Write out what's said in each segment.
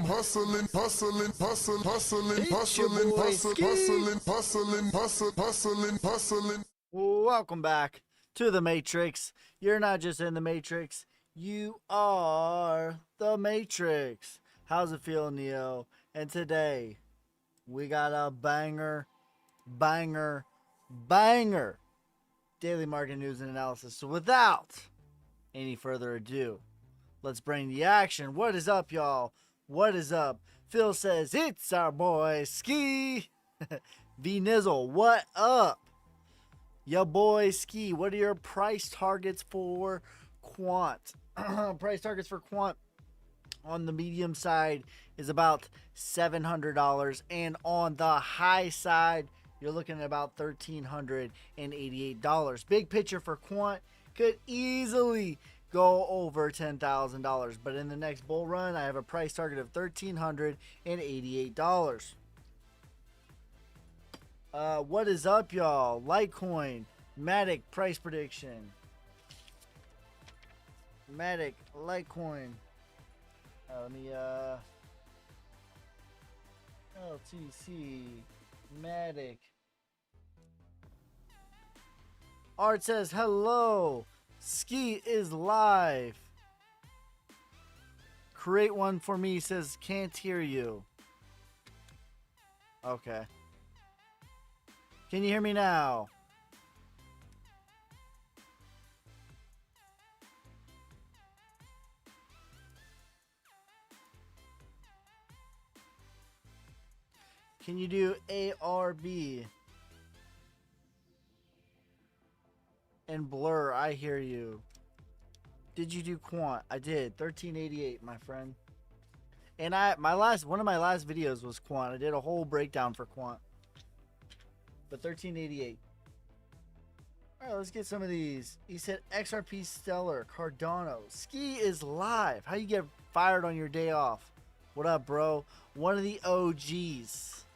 Welcome back to the Matrix. You're not just in the Matrix, you are the Matrix. How's it feel, Neo? And today, we got a banger daily market news and analysis. So without any further ado, let's bring the action. What is up, y'all? What is up? Phil says, it's our boy, Ski. V Nizzle, what up? Ya boy, Ski, what are your price targets for Quant? Price targets for Quant on the medium side is about $700. And on the high side, you're looking at about $1,388. Big picture for Quant could easily go over $10,000. But in the next bull run, I have a price target of $1,388. What is up, y'all? Litecoin, Matic price prediction. Matic, Litecoin. Let me, LTC, Matic. Art says, hello. Ski is live. Create one for me says, can't hear you. Okay. Can you hear me now? Can you do ARB? And blur, I hear you. Did you do Quant? I did. 1388, my friend. And one of my last videos was Quant. I did a whole breakdown for Quant. But 1388. All right, let's get some of these. He said XRP Stellar, Cardano. Ski is live. How you get fired on your day off? What up, bro? One of the OGs.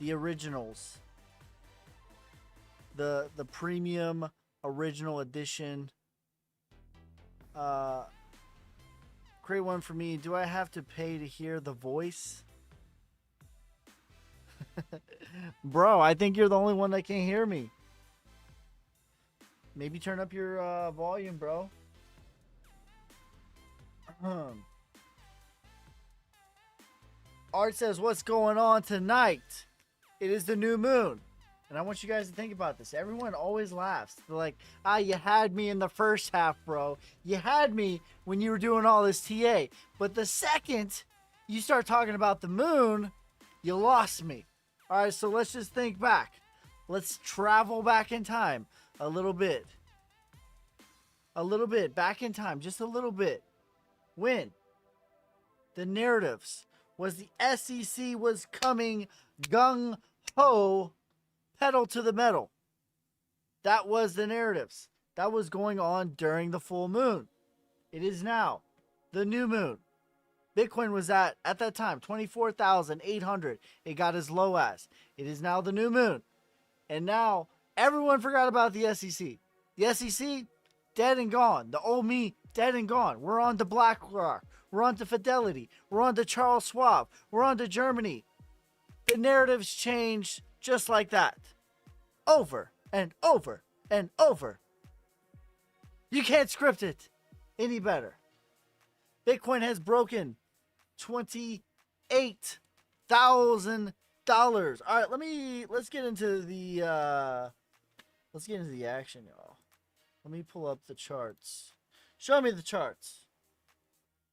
The originals. The premium original edition. Create one for me. Do I have to pay to hear the voice? Bro, I think you're the only one that can hear me. Maybe turn up your volume, bro. Art says, what's going on tonight? It is the new moon. And I want you guys to think about this. Everyone always laughs. They're like, you had me in the first half, bro. You had me when you were doing all this TA. But the second you start talking about the moon, you lost me. All right, so let's just think back. Let's travel back in time a little bit. A little bit back in time, just a little bit. When the narratives was the SEC was coming gung-ho, pedal to the metal. That was the narratives. That was going on during the full moon. It is now the new moon. Bitcoin was at that time, 24,800. It got as low as. It is now the new moon. And now everyone forgot about the SEC. The SEC, dead and gone. The old me, dead and gone. We're on to BlackRock. We're on to Fidelity. We're on to Charles Schwab. We're on to Germany. The narratives change just like that. Over and over and over. You can't script it any better. Bitcoin has broken $28,000. All right, let's get into the action, y'all. Let me pull up the charts. Show me the charts.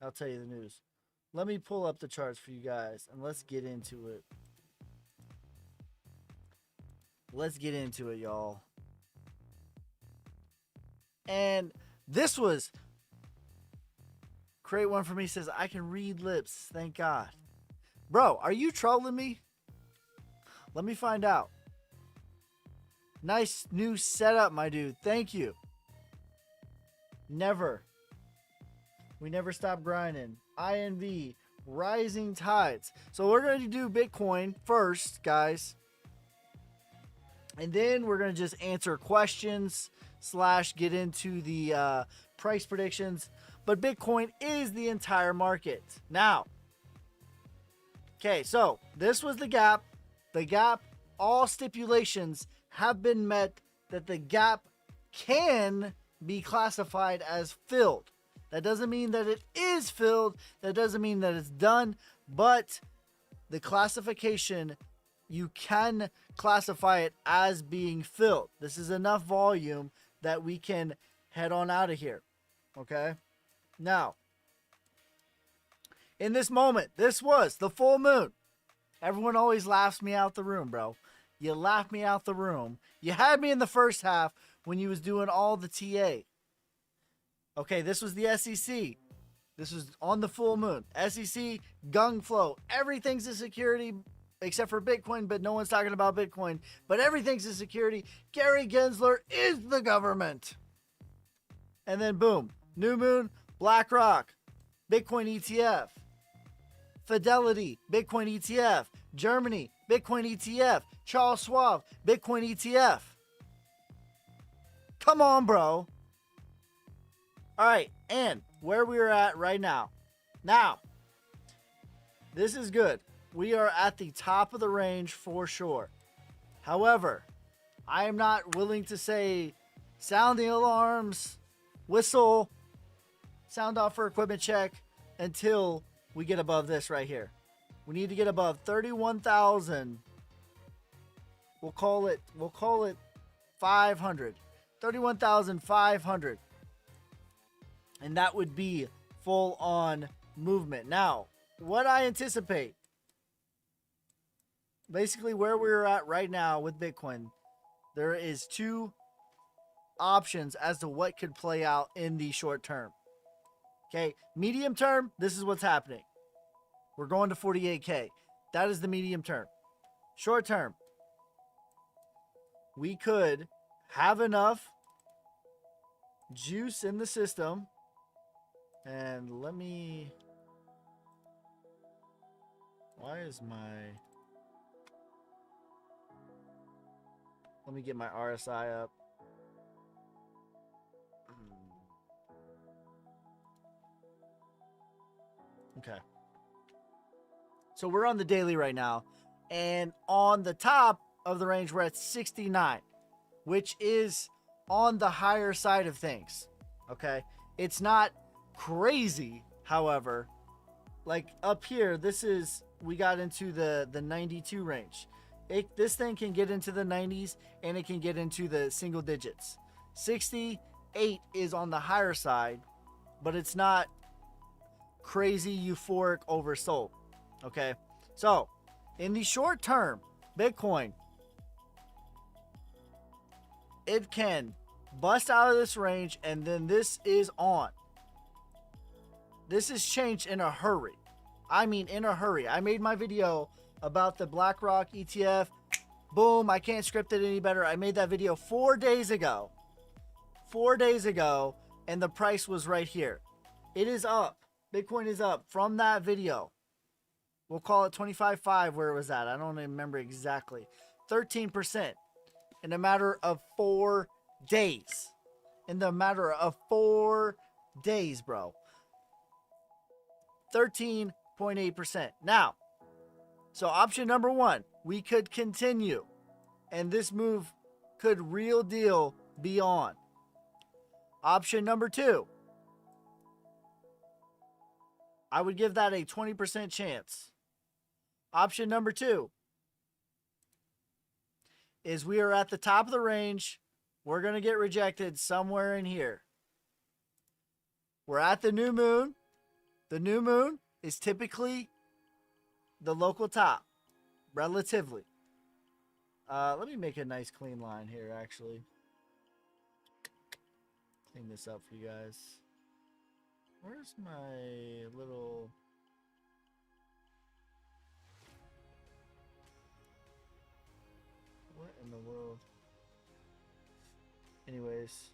I'll tell you the news. Let me pull up the charts for you guys and let's get into it. Let's get into it, y'all. And this was create one for me says I can read lips. Thank God. Bro, are you trolling me? Let me find out. Nice new setup, my dude. Thank you. Never. We never stop grinding. INV, rising tides. So we're going to do Bitcoin first, guys. And then we're going to just answer questions / get into the price predictions. But Bitcoin is the entire market. Now, Okay, so this was the gap. The gap, all stipulations have been met that the gap can be classified as filled. That doesn't mean that it is filled. That doesn't mean that it's done. But the classification, you can classify it as being filled. This is enough volume that we can head on out of here. Okay? Now, in this moment, this was the full moon. Everyone always laughs me out the room, bro. You laughed me out the room. You had me in the first half when you was doing all the TA. Okay, this was the SEC. This was on the full moon. SEC, gung flow. Everything's a security except for Bitcoin, but no one's talking about Bitcoin. But everything's a security. Gary Gensler is the government. And then boom, new moon, BlackRock, Bitcoin ETF. Fidelity, Bitcoin ETF. Germany, Bitcoin ETF. Charles Schwab, Bitcoin ETF. Come on, bro. All right, and where we are at right now. Now, this is good. We are at the top of the range for sure. However, I am not willing to say sound the alarms, whistle, sound off for equipment check until we get above this right here. We need to get above 31,000. We'll call it 500. 31,500. And that would be full on movement. Now, what I anticipate, basically where we're at right now with Bitcoin, there is two options as to what could play out in the short term. Okay, medium term, this is what's happening. We're going to 48K. That is the medium term. Short term, we could have enough juice in the let me get my RSI up. Okay. So we're on the daily right now. And on the top of the range, we're at 69, which is on the higher side of things. Okay. It's not crazy, however. Like up here, we got into the 92 range. This thing can get into the 90s and it can get into the single digits. 68 is on the higher side, but it's not crazy euphoric oversold. Okay, so in the short term, Bitcoin, it can bust out of this range, and then this is on. This is changed in a hurry. I mean, in a hurry. I made my video about the BlackRock ETF. Boom, I can't script it any better. I made that video 4 days ago. 4 days ago, and the price was right here. It is up. Bitcoin is up from that video. We'll call it 25.5 where it was at. I don't remember exactly. 13% in a matter of 4 days. In the matter of 4 days, bro. 13.8%. Now, so option number one, we could continue. And this move could real deal be on. Option number two, I would give that a 20% chance. Option number two is we are at the top of the range. We're going to get rejected somewhere in here. We're at the new moon. The new moon is typically the local top, relatively. Let me make a nice clean line here, actually. Clean this up for you guys. Where's my little... What in the world? Anyways.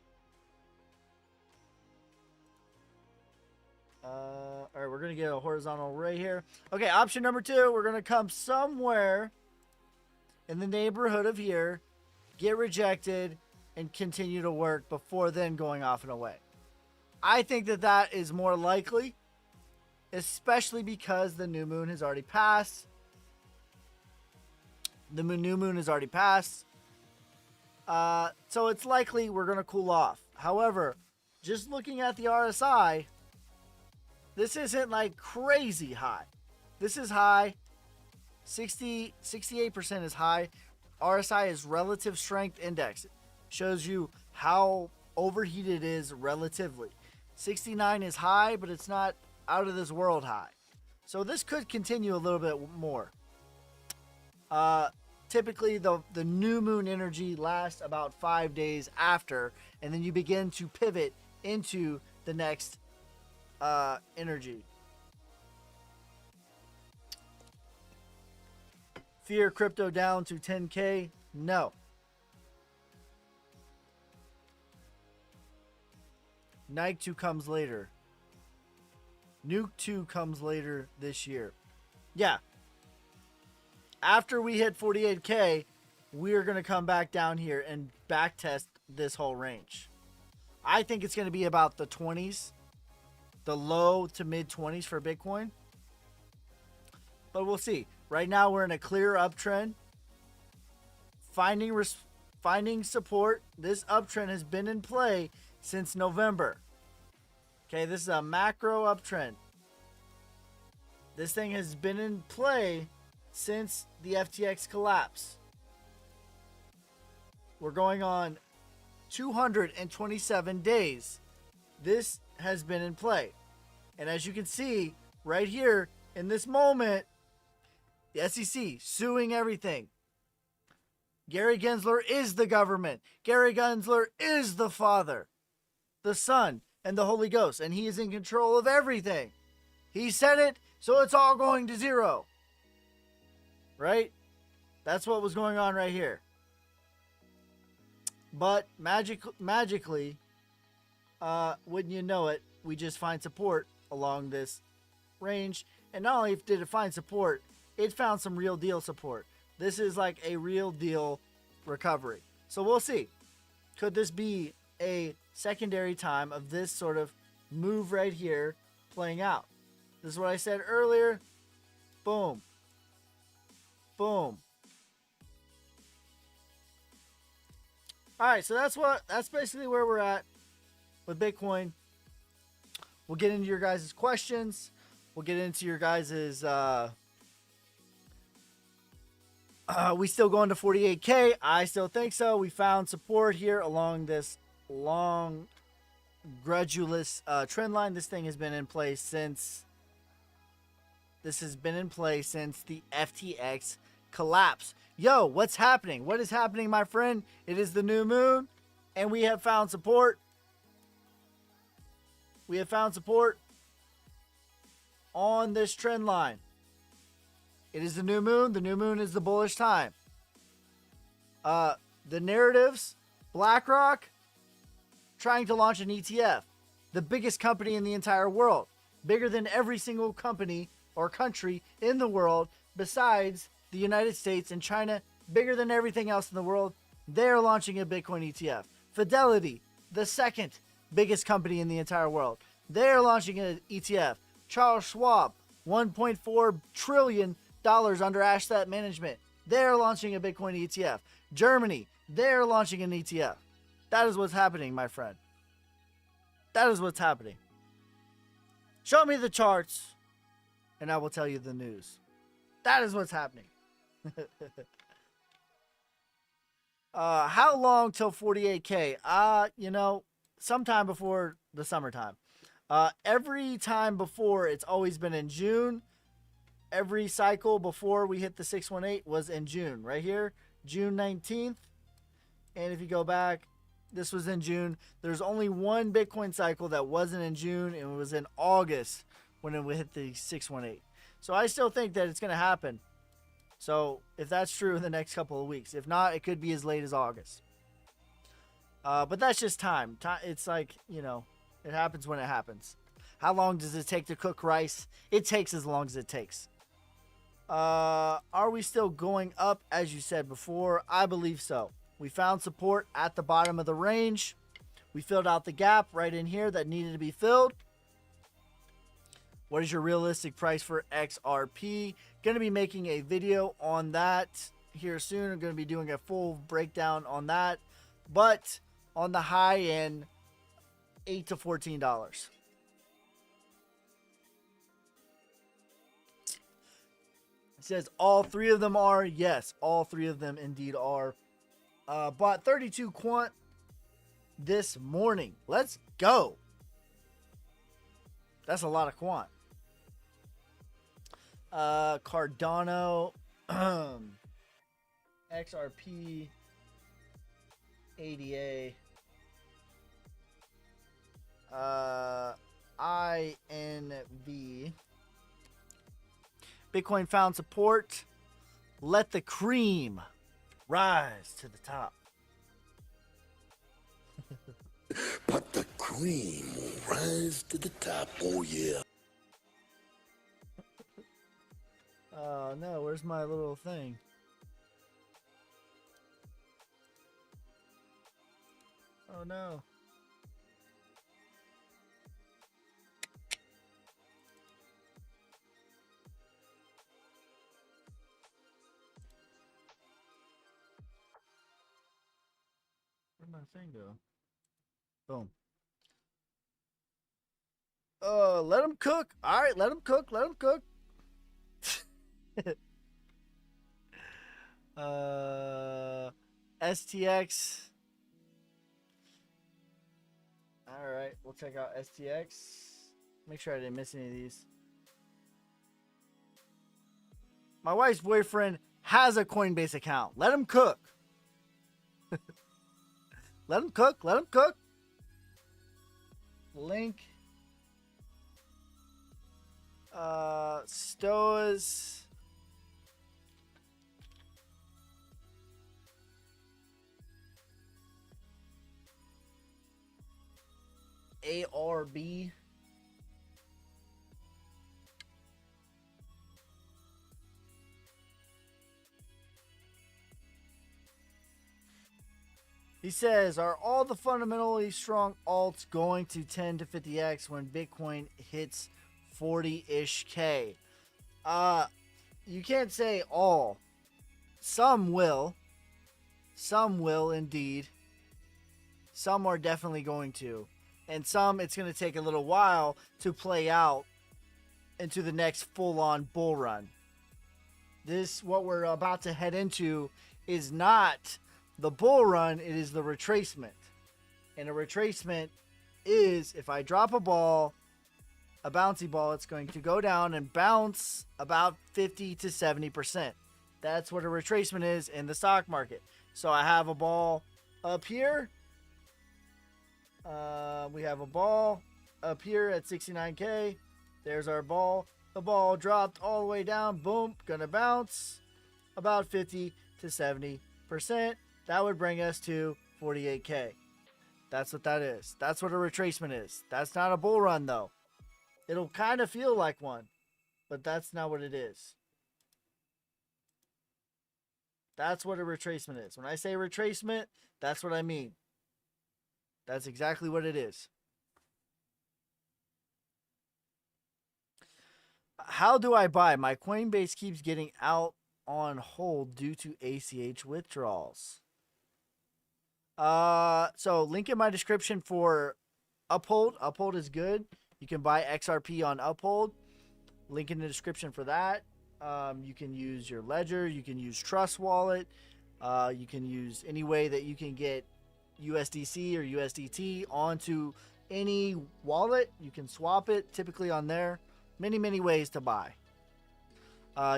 Alright, we're going to get a horizontal right here. Okay, option number two, we're going to come somewhere in the neighborhood of here, get rejected, and continue to work before then going off and away. I think that that is more likely, especially because the new moon has already passed. The new moon has already passed. So it's likely we're going to cool off. However, just looking at the RSI, this isn't like crazy high. This is high. 68% is high. RSI is relative strength index. It shows you how overheated it is relatively. 69 is high, but it's not out of this world high. So this could continue a little bit more. Typically, the new moon energy lasts about 5 days after, and then you begin to pivot into the next energy. Fear crypto down to 10K? No. Nike 2 comes later. Nuke 2 comes later this year. Yeah. After we hit 48K, we're going to come back down here and back test this whole range. I think it's going to be about the 20s. The low to mid 20s for Bitcoin. But we'll see. Right now we're in a clear uptrend. Finding support. This uptrend has been in play since November. Okay, this is a macro uptrend. This thing has been in play since the FTX collapse. We're going on 227 days. This has been in play. And as you can see right here in this moment, the SEC suing everything. Gary Gensler is the government. Gary Gensler is the Father, the Son, and the Holy Ghost. And he is in control of everything. He said it, so it's all going to zero. Right? That's what was going on right here. But magically, wouldn't you know it, we just find support along this range. And not only did it find support, it found some real deal support. This is like a real deal recovery. So we'll see. Could this be a secondary time of this sort of move right here playing out? This is what I said earlier. Boom. Boom. All right, so that's basically where we're at with Bitcoin. We'll get into your guys' questions. We'll get into your guys' we still going to 48K? I still think so. We found support here along this long, graduous trend line. This thing has been in place since the FTX collapse. Yo, what's happening? What is happening, my friend? It is the new moon, and we have found support. We have found support on this trend line. It is the new moon. The new moon is the bullish time. The narratives, BlackRock trying to launch an ETF. The biggest company in the entire world. Bigger than every single company or country in the world besides the United States and China. Bigger than everything else in the world. They're launching a Bitcoin ETF. Fidelity, the second biggest company in the entire world. They're launching an ETF. Charles Schwab, $1.4 trillion under asset management. They're launching a Bitcoin ETF. Germany, they're launching an ETF. That is what's happening, my friend. That is what's happening. Show me the charts, and I will tell you the news. That is what's happening. How long till 48K? Sometime before the summertime. Every time before, it's always been in June. Every cycle before we hit the 618 was in June. Right here, June 19th. And if you go back, this was in June. There's only one Bitcoin cycle that wasn't in June, and it was in August when it would hit the 618. So I still think that it's going to happen. So if that's true in the next couple of weeks. If not, it could be as late as August. But that's just time. It's like, it happens when it happens. How long does it take to cook rice? It takes as long as it takes. Are we still going up, as you said before? I believe so. We found support at the bottom of the range. We filled out the gap right in here that needed to be filled. What is your realistic price for XRP? Going to be making a video on that here soon. I'm going to be doing a full breakdown on that. But on the high end, $8 to $14. It says all three of them are. Yes, all three of them indeed are. Bought 32 quant this morning. Let's go. That's a lot of quant. Cardano, XRP, ADA, INV. Bitcoin found support. Let the cream rise to the top. But the cream will rise to the top. Oh, yeah. Oh, no. Where's my little thing? Oh, no. Where'd my thing go? Boom. Let them cook. All right, let them cook. Let them cook. STX. All right, we'll check out STX. Make sure I didn't miss any of these. My wife's boyfriend has a Coinbase account. Let him cook. Let him cook. Let him cook. Link. Stoas. ARB. He says, are all the fundamentally strong alts going to 10 to 50x when Bitcoin hits 40-ish K? You can't say all. Some will. Some will indeed. Some are definitely going to. And some, it's going to take a little while to play out into the next full-on bull run. This, what we're about to head into, is not the bull run, it is the retracement. And a retracement is, if I drop a ball, a bouncy ball, it's going to go down and bounce about 50 to 70%. That's what a retracement is in the stock market. So I have a ball up here. We have a ball up here at 69K. There's our ball. The ball dropped all the way down. Boom. Gonna bounce about 50 to 70%. That would bring us to 48K. That's what that is. That's what a retracement is. That's not a bull run, though. It'll kind of feel like one, but that's not what it is. That's what a retracement is. When I say retracement, that's what I mean. That's exactly what it is. How do I buy? My Coinbase keeps getting out on hold due to ACH withdrawals. So link in my description for Uphold. Uphold is good. You can buy XRP on Uphold. Link in the description for that. You can use your Ledger. You can use Trust Wallet. You can use any way that you can get USDC or USDT onto any wallet. You can swap it typically on there. Many, many ways to buy.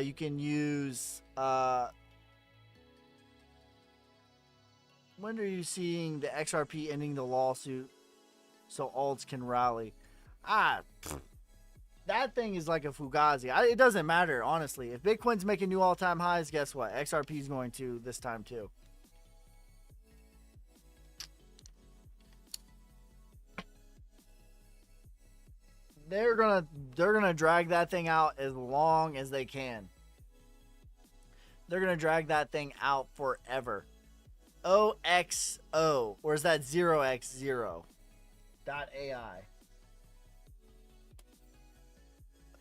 You can use... when are you seeing the XRP ending the lawsuit so alts can rally? That thing is like a Fugazi. It doesn't matter, honestly. If Bitcoin's making new all-time highs, guess what? XRP is going to this time too. They're gonna drag that thing out as long as they can. They're gonna drag that thing out forever. OXO, or is that 0x0? .ai.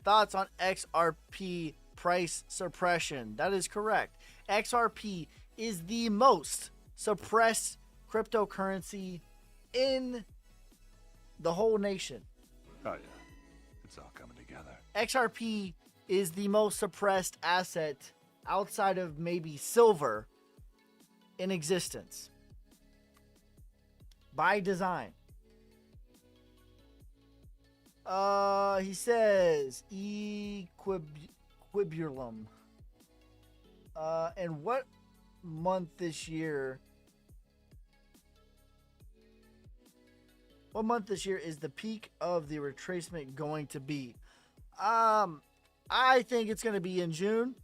Thoughts on XRP price suppression. That is correct. XRP is the most suppressed cryptocurrency in the whole nation. Oh, yeah. It's all coming together. XRP is the most suppressed asset outside of maybe silver in existence. By design. He says equilibrium. And what month this year? What month this year is the peak of the retracement going to be? I think it's going to be in June.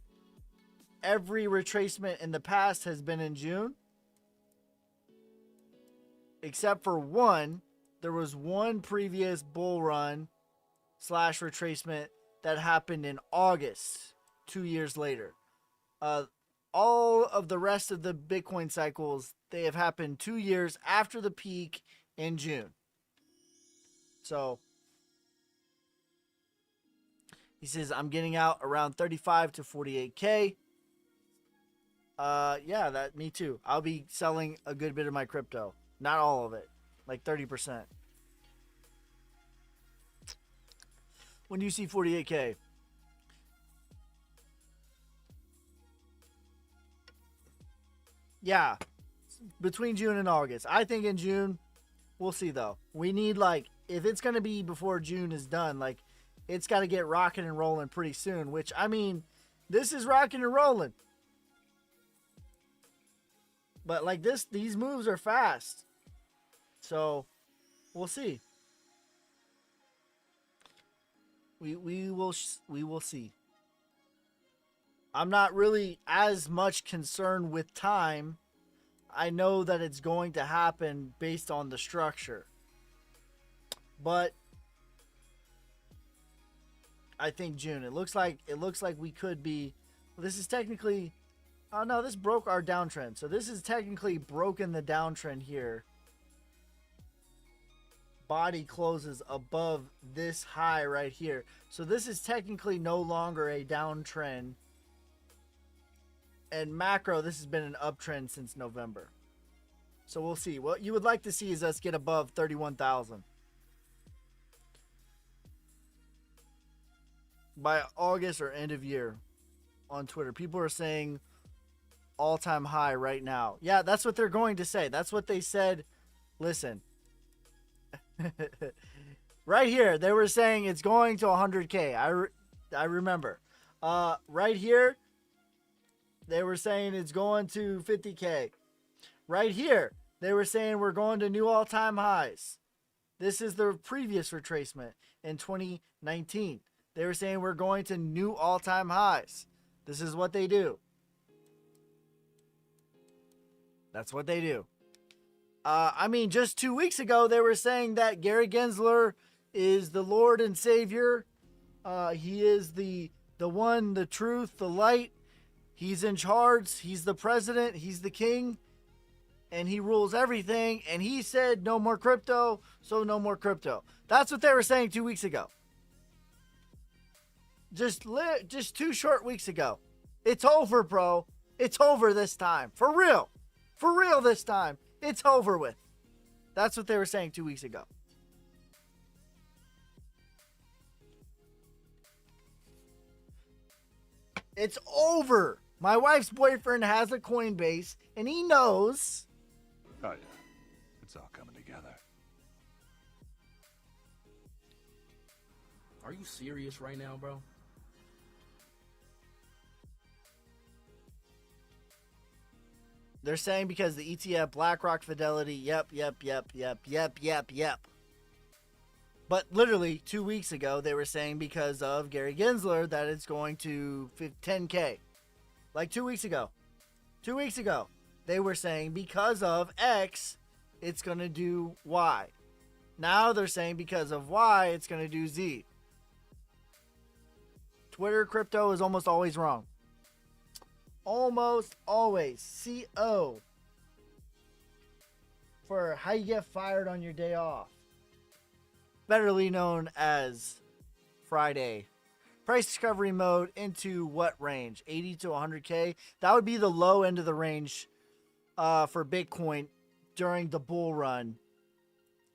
Every retracement in the past has been in June. Except for one. There was one previous bull run / retracement that happened in August, 2 years later. All of the rest of the Bitcoin cycles, they have happened 2 years after the peak in June. So he says, I'm getting out around 35 to 48K. Yeah, me too. I'll be selling a good bit of my crypto. Not all of it. Like 30%. When you see 48K. Yeah. Between June and August. I think in June, we'll see though. We need if it's going to be before June is done, it's got to get rocking and rolling pretty soon. Which, I mean, this is rocking and rolling. But these moves are fast. So, we'll see. We will see. I'm not really as much concerned with time. I know that it's going to happen based on the structure. But I think June. It looks like we could be. This is technically. Oh no, this broke our downtrend. So this is technically broken the downtrend here. Body closes above this high right here. So this is technically no longer a downtrend. And macro, this has been an uptrend since November. So we'll see. What you would like to see is us get above 31,000. By August or end of year on Twitter. People are saying all-time high right now. Yeah, that's what they're going to say. That's what they said. Listen. Right here, they were saying it's going to 100K. I remember. Right here, they were saying it's going to 50K. Right here, they were saying we're going to new all-time highs. This is the previous retracement in 2019. They were saying we're going to new all-time highs. This is what they do. That's what they do. I mean, just 2 weeks ago, they were saying that Gary Gensler is the Lord and Savior. He is the one, the truth, the light. He's in charge. He's the president. He's the king. And he rules everything. And he said no more crypto, so no more crypto. That's what they were saying 2 weeks ago. Just 2 short weeks ago. It's over, bro. It's over this time. For real. For real this time. It's over with. That's what they were saying 2 weeks ago. It's over. My wife's boyfriend has a Coinbase, and he knows. Oh, yeah. It's all coming together. Are you serious right now, bro? They're saying because the ETF, BlackRock, Fidelity, yep. But literally 2 weeks ago, they were saying because of Gary Gensler that it's going to 10K. Like 2 weeks ago. 2 weeks ago, they were saying because of X, it's going to do Y. Now they're saying because of Y, it's going to do Z. Twitter crypto is almost always wrong. Almost always. CO. For how you get fired on your day off. Betterly known as Friday. price discovery mode into what range? 80 to 100K? That would be the low end of the range for Bitcoin during the bull run.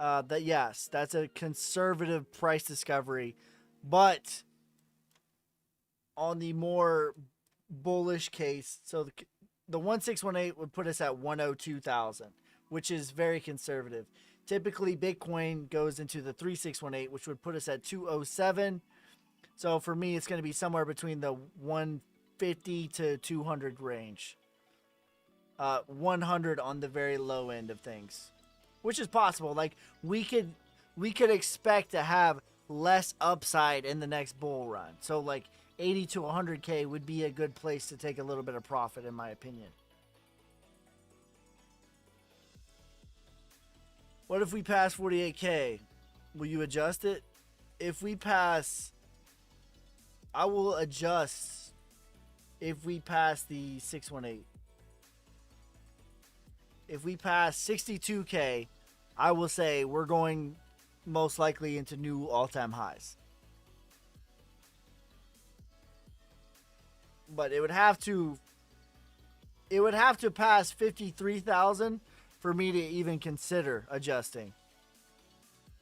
Yes, that's a conservative price discovery. But on the more bullish case, so the 1618 would put us at 102,000, which is very conservative. Typically, Bitcoin goes into the 3618, which would put us at 207. So for me, it's going to be somewhere between the 150 to 200 range. 100 on the very low end of things, which is possible. Like we could expect to have less upside in the next bull run. So like 80 to 100K would be a good place to take a little bit of profit, in my opinion. What if we pass 48K? Will you adjust it? If we pass, I will adjust if we pass the 618. If we pass 62K, I will say we're going most likely into new all-time highs. But it would have to pass 53,000 for me to even consider adjusting.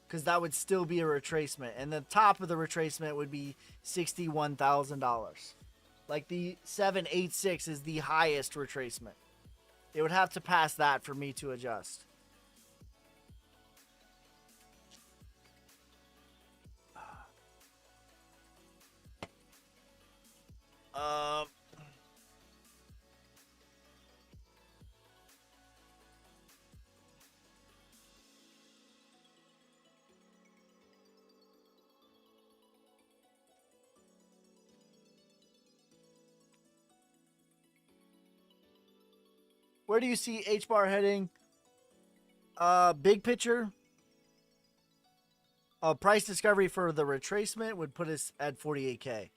Because that would still be a retracement. And the top of the retracement would be $61,000. Like the 786 is the highest retracement. It would have to pass that for me to adjust. Where do you see hbar heading? Big picture. Price discovery for the retracement would put us at 48K.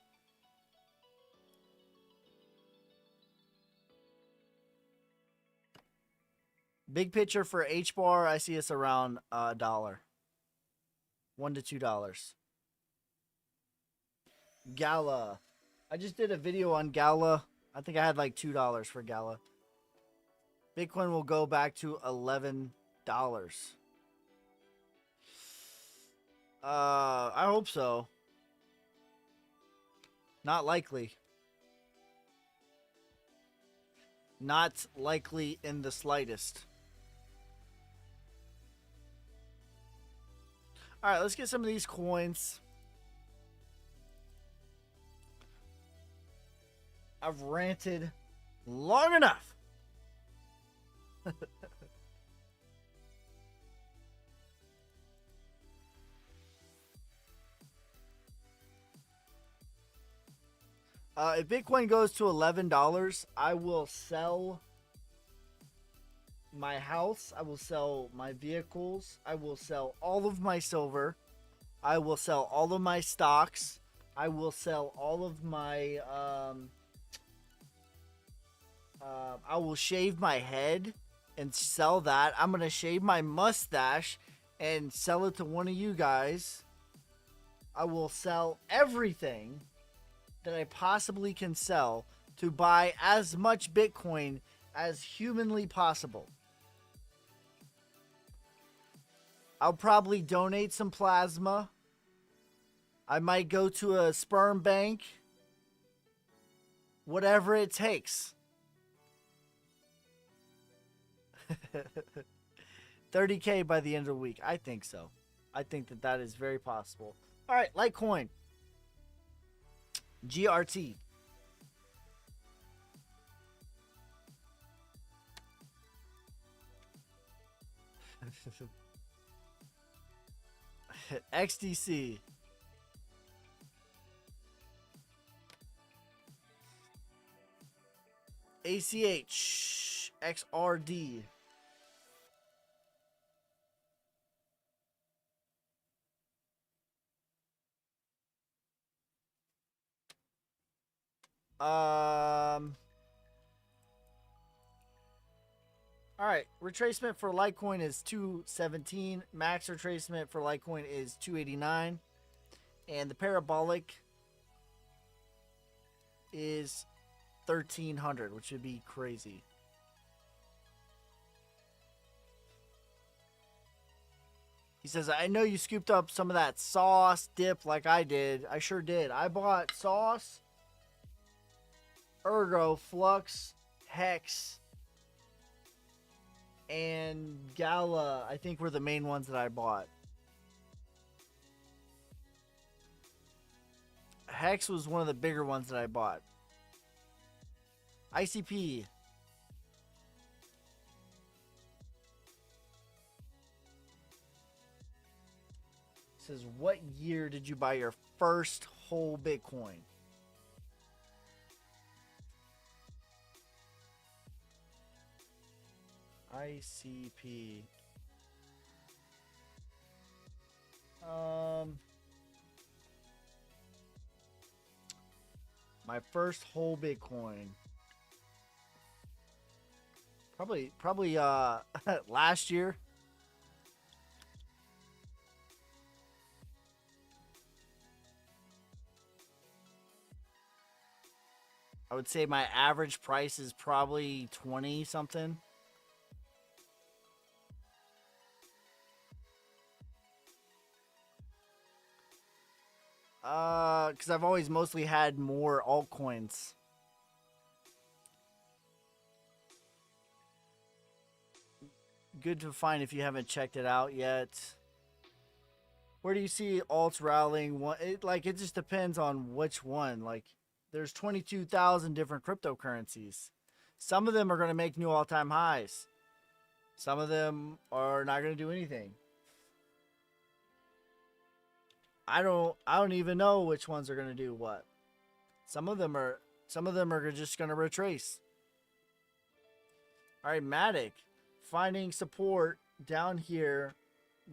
Big picture for hbar, I see us around $1. $1 to $2. Gala. I just did a video on Gala. I think I had like $2 for Gala. Bitcoin will go back to $11. I hope so. Not likely. Not likely in the slightest. Alright, let's get some of these coins. I've ranted long enough. If Bitcoin goes to $11, I will sell my house. I will sell my vehicles. I will sell all of my silver. I will sell all of my stocks. I will sell all of my I will shave my head and sell that. I'm going to shave my mustache and sell it to one of you guys. I will sell everything that I possibly can sell to buy as much Bitcoin as humanly possible. I'll probably donate some plasma. I might go to a sperm bank. Whatever it takes. 30K by the end of the week. I think so. I think that that is very possible. All right, Litecoin. GRT. XDC. ACH. XRD. All right, retracement for Litecoin is 217. Max retracement for Litecoin is 289. And the parabolic is 1,300, which would be crazy. He says, I know you scooped up some of that sauce dip like I did. I sure did. I bought sauce, Ergo, Flux, Hex, and Gala, I think, were the main ones that I bought. Hex was one of the bigger ones that I bought. ICP. Says, what year did you buy your first whole Bitcoin? ICP. My first whole Bitcoin. Probably last year. I would say my average price is probably 20 something. Because I've always mostly had more altcoins. Good to find if you haven't checked it out yet. Where do you see alts rallying? It just depends on which one. Like, there's 22,000 different cryptocurrencies. Some of them are going to make new all-time highs. Some of them are not going to do anything. I don't even know which ones are going to do what. Some of them are just going to retrace. All right, Matic, finding support down here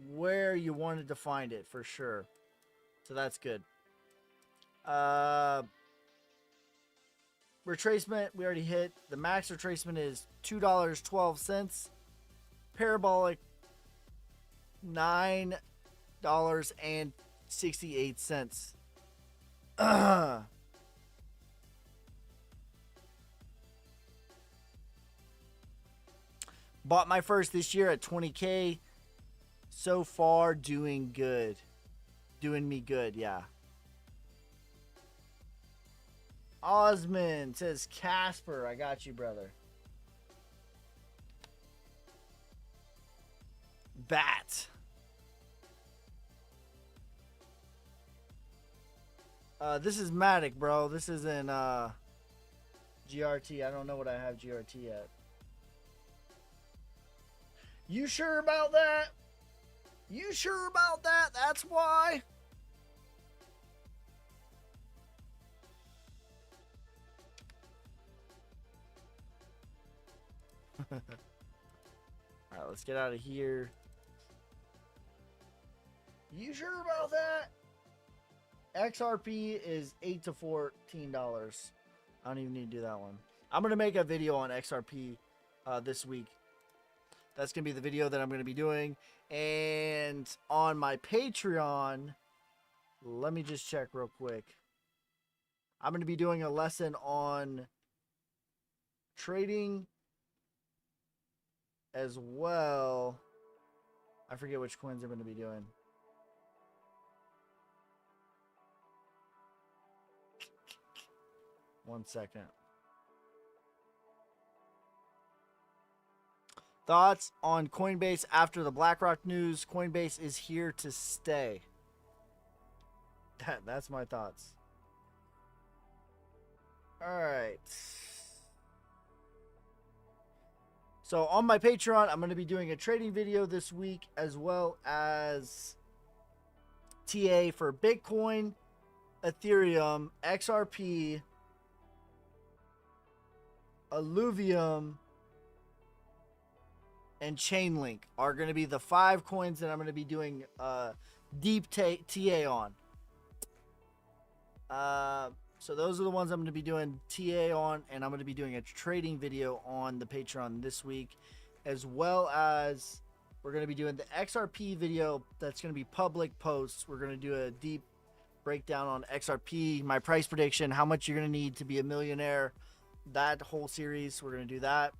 where you wanted to find it for sure. So that's good. Retracement, we already hit. The max retracement is $2.12. Parabolic, $9.68. Bought my first this year at 20K. So far, doing good. Doing me good, yeah. Osmond says, Casper, I got you, brother. Bat. This is Matic, bro. This isn't GRT. I don't know what I have GRT at. You sure about that? You sure about that? That's why. All right, let's get out of here. You sure about that? XRP is $8 to $14. I don't even need to do that one. I'm going to make a video on XRP this week. That's going to be the video that I'm going to be doing. And on my Patreon, let me just check real quick. I'm going to be doing a lesson on trading as well. I forget which coins I'm going to be doing. One second. Thoughts on Coinbase after the BlackRock news? Coinbase is here to stay. That's my thoughts. All right. So on my Patreon, I'm going to be doing a trading video this week as well as TA for Bitcoin, Ethereum, XRP, Alluvium, and Chainlink are going to be the 5 coins that I'm going to be doing deep TA on. So those are the ones I'm going to be doing TA on, and I'm going to be doing a trading video on the Patreon this week, as well as we're going to be doing the XRP video that's going to be public posts. We're going to do a deep breakdown on XRP, my price prediction, how much you're going to need to be a millionaire, that whole series. We're going to do that.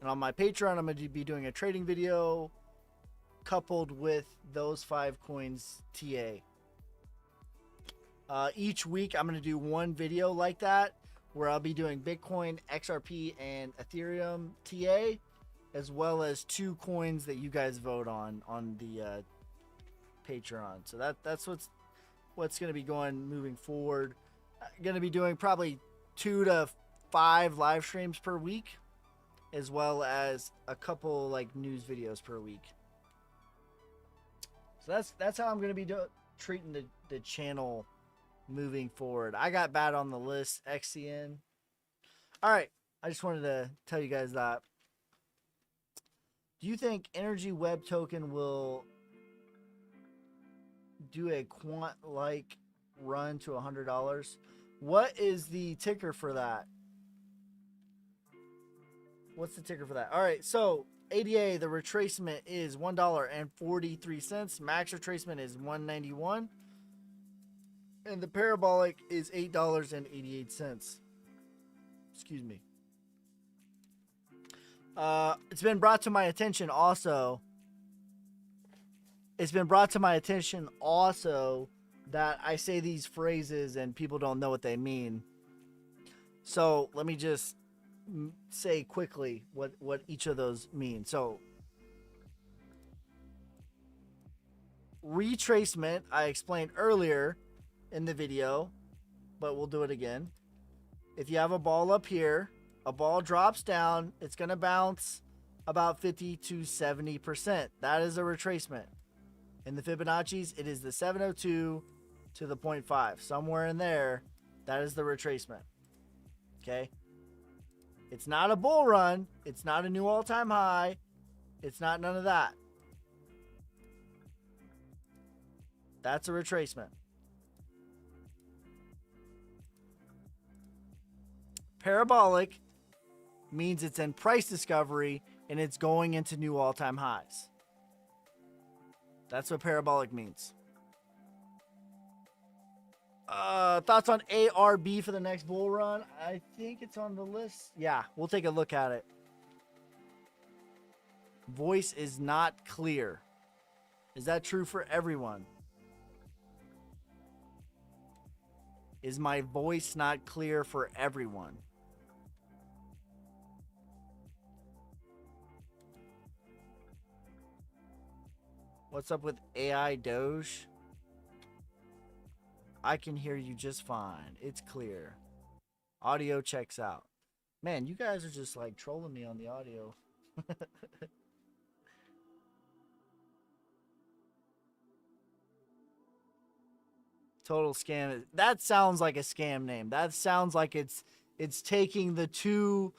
And on my Patreon, I'm going to be doing a trading video coupled with those 5 coins TA. Each week, I'm going to do one video like that where I'll be doing Bitcoin, XRP, and Ethereum TA, as well as 2 coins that you guys vote on the Patreon. So that's what's going to be going moving forward. Going to be doing probably 2 to 5 live streams per week, as well as a couple like news videos per week. So that's how I'm going to be treating the channel moving forward. I got bad on the list, XCN. All right, I just wanted to tell you guys that. Do you think Energy Web Token will do a quant-like run to $100? What is the ticker for that? What's the ticker for that? All right, so ADA, the retracement is $1.43. Max retracement is $1.91. And the parabolic is $8.88. Excuse me. It's been brought to my attention also. That I say these phrases and people don't know what they mean. So let me just say quickly what each of those mean. So retracement, I explained earlier in the video, but we'll do it again. If you have a ball up here, a ball drops down, it's going to bounce about 50 to 70%. That is a retracement. In the Fibonacci's, it is the 702 to the 0.5. Somewhere in there, that is the retracement. Okay? It's not a bull run. It's not a new all-time high. It's not none of that. That's a retracement. Parabolic means it's in price discovery and it's going into new all-time highs. That's what parabolic means. Thoughts on ARB for the next bull run? I think it's on the list. Yeah, we'll take a look at it. Voice is not clear. Is that true for everyone? Is my voice not clear for everyone? What's up with AI Doge? I can hear you just fine. It's clear. Audio checks out. Man, you guys are just like trolling me on the audio. Total scam. That sounds like a scam name. That sounds like it's taking the 2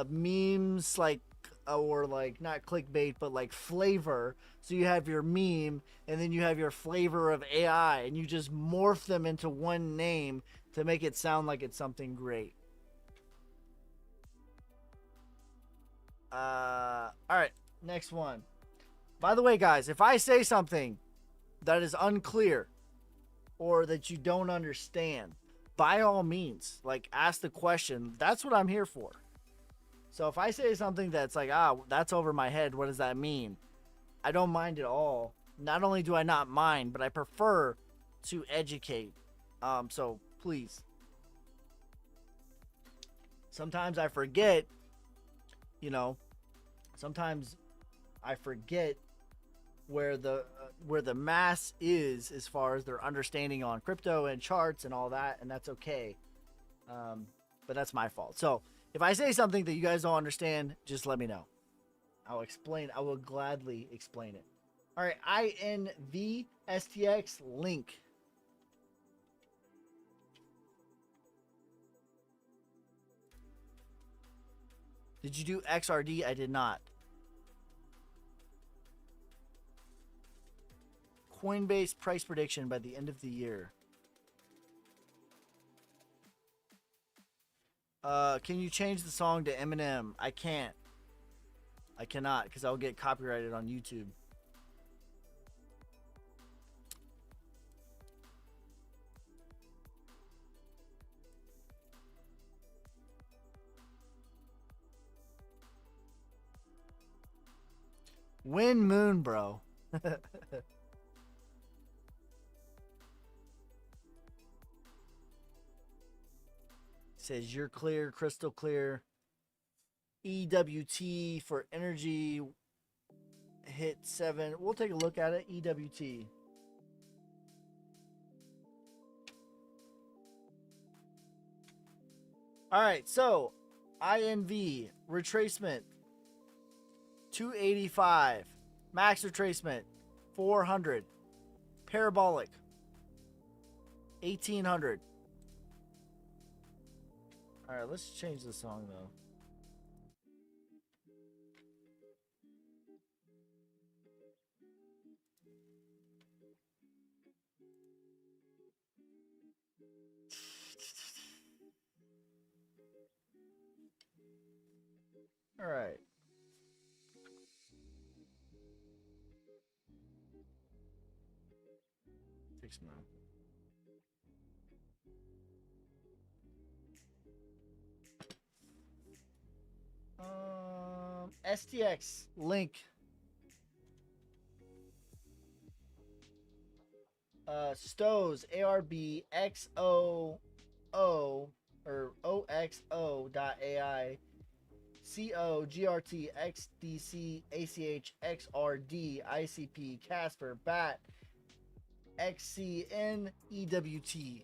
memes, like, or like not clickbait, but like flavor. So you have your meme and then you have your flavor of AI and you just morph them into one name to make it sound like it's something great. All right, next one. By the way, guys, if I say something that is unclear or that you don't understand, by all means, like, ask the question. That's what I'm here for. So if I say something that's like, that's over my head, what does that mean? I don't mind at all. Not only do I not mind, but I prefer to educate. So please. Sometimes I forget, sometimes I forget where the mass is as far as their understanding on crypto and charts and all that, and that's okay. But that's my fault. So if I say something that you guys don't understand, just let me know. I'll explain. I will gladly explain it. All right, INVSTX link. Did you do XRD? I did not. Coinbase price prediction by the end of the year. Can you change the song to Eminem? I can't. I cannot, because I'll get copyrighted on YouTube. Win moon, bro. Says you're clear, crystal clear. EWT for energy hit 7. We'll take a look at it. EWT. All right, so INV retracement 285, max retracement 400, parabolic 1800. All right, let's change the song though. All right. Takes a minute. STX link. Stows ARB XOO or OXO dot AI COGRT XDC ACH XRD ICP Casper BAT XCN EWT.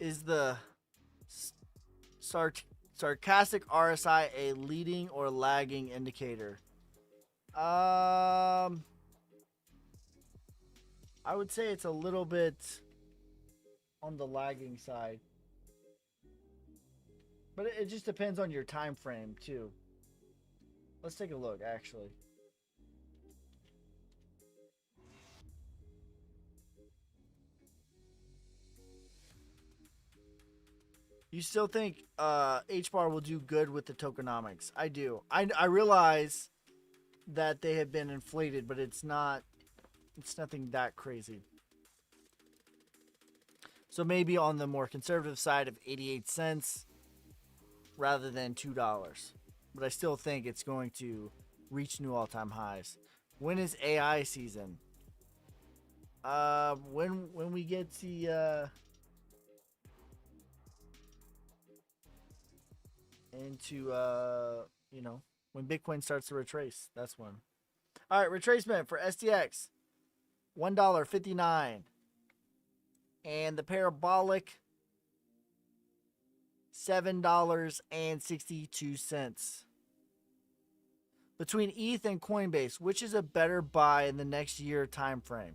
Is the sarcastic RSI a leading or lagging indicator? I would say it's a little bit on the lagging side. But it just depends on your time frame too. Let's take a look actually. You still think hbar will do good with the tokenomics? I do. I realize that they have been inflated, but it's nothing that crazy. So maybe on the more conservative side of 88 cents rather than $2. But I still think it's going to reach new all-time highs. When is AI season? When we get the into when Bitcoin starts to retrace, that's when. All right, retracement for STX $1.59, and the parabolic $7.62. Between ETH and Coinbase, which is a better buy in the next year time frame?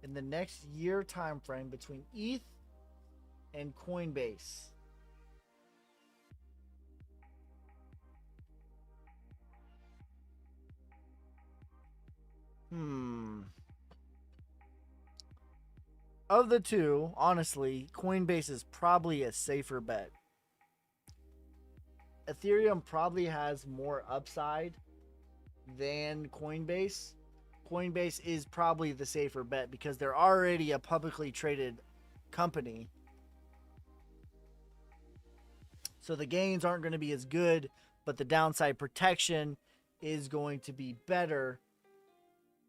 In the next year time frame between ETH and Coinbase. Of the two, honestly, Coinbase is probably a safer bet. Ethereum probably has more upside than Coinbase. Coinbase is probably the safer bet because they're already a publicly traded company. So the gains aren't going to be as good, but the downside protection is going to be better,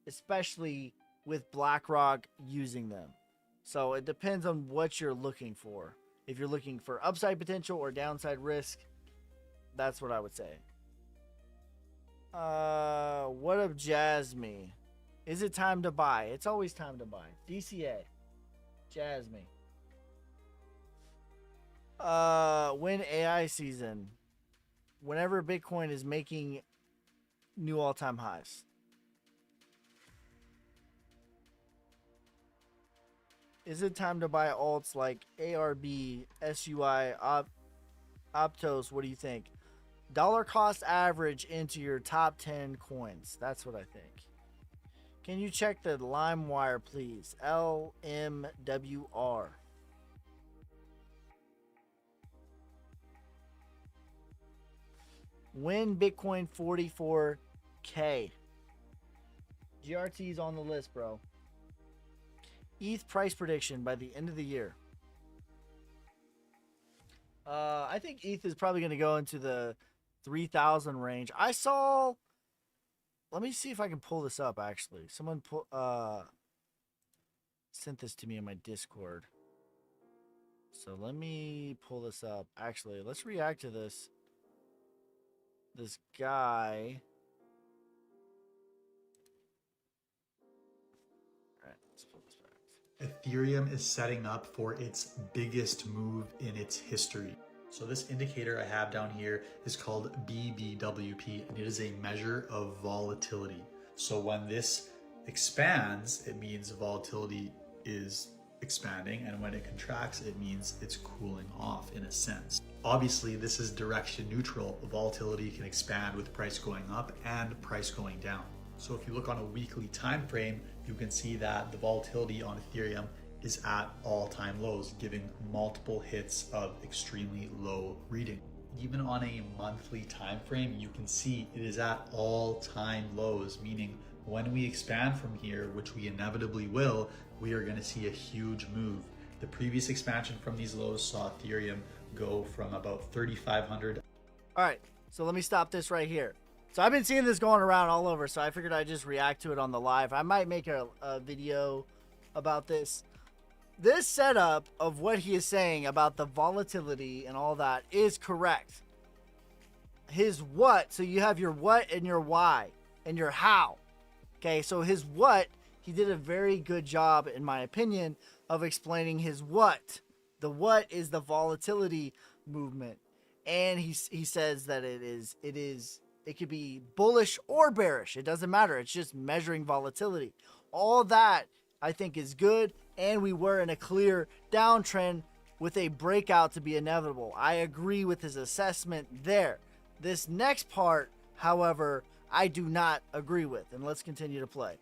especially with BlackRock using them. So it depends on what you're looking for. If you're looking for upside potential or downside risk, that's what I would say. What of Jasmine? Is it time to buy? It's always time to buy. DCA. Jasmine. When AI season. Whenever Bitcoin is making new all-time highs. Is it time to buy alts like ARB, SUI, Optos? What do you think? Dollar cost average into your top 10 coins. That's what I think. Can you check the LimeWire, please? LMWR. When Bitcoin 44K. GRT's on the list, bro. ETH price prediction by the end of the year. I think ETH is probably going to go into the 3,000 range. I saw. Let me see if I can pull this up. Actually, someone sent this to me in my Discord. So let me pull this up. Actually, let's react to this. This guy. All right, let's pull this back. Ethereum is setting up for its biggest move in its history. So this indicator I have down here is called BBWP, and it is a measure of volatility. So when this expands, it means volatility is expanding, and when it contracts, it means it's cooling off in a sense. Obviously, this is direction neutral. Volatility can expand with price going up and price going down. So if you look on a weekly time frame, you can see that the volatility on Ethereum is at all-time lows, giving multiple hits of extremely low reading. Even on a monthly time frame, you can see it is at all-time lows, meaning when we expand from here, which we inevitably will, we are going to see a huge move. The previous expansion from these lows saw Ethereum go from about 3,500. All right, so let me stop this right here. So I've been seeing this going around all over, so I figured I'd just react to it on the live. I might make a video about this. This setup of what he is saying about the volatility and all that is correct. His what, so you have your what and your why and your how. Okay, so his what, he did a very good job, in my opinion, of explaining his what. The what is the volatility movement. And he says that it could be bullish or bearish. It doesn't matter. It's just measuring volatility. All that I think is good. And we were in a clear downtrend with a breakout to be inevitable. I agree with his assessment there. This next part, however, I do not agree with. And let's continue to play.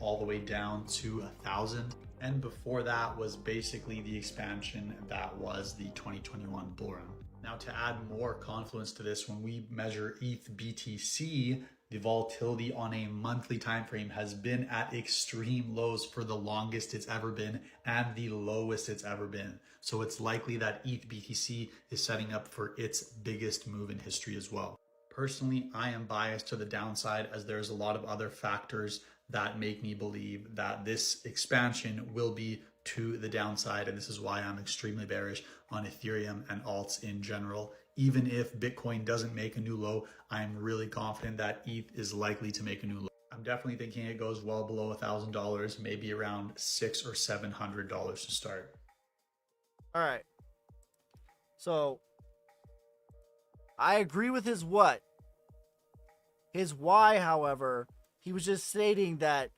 All the way down to 1,000. And before that was basically the expansion that was the 2021 bull run. Now, to add more confluence to this, when we measure ETH BTC, the volatility on a monthly time frame has been at extreme lows for the longest it's ever been and the lowest it's ever been. So it's likely that ETH BTC is setting up for its biggest move in history as well. Personally, I am biased to the downside, as there's a lot of other factors that make me believe that this expansion will be to the downside, and this is why I'm extremely bearish on Ethereum and alts in general. Even if Bitcoin doesn't make a new low, I'm really confident that ETH is likely to make a new low. I'm definitely thinking it goes well below $1,000, maybe around $600 or $700 to start. All right. So I agree with his what. His why, however, he was just stating that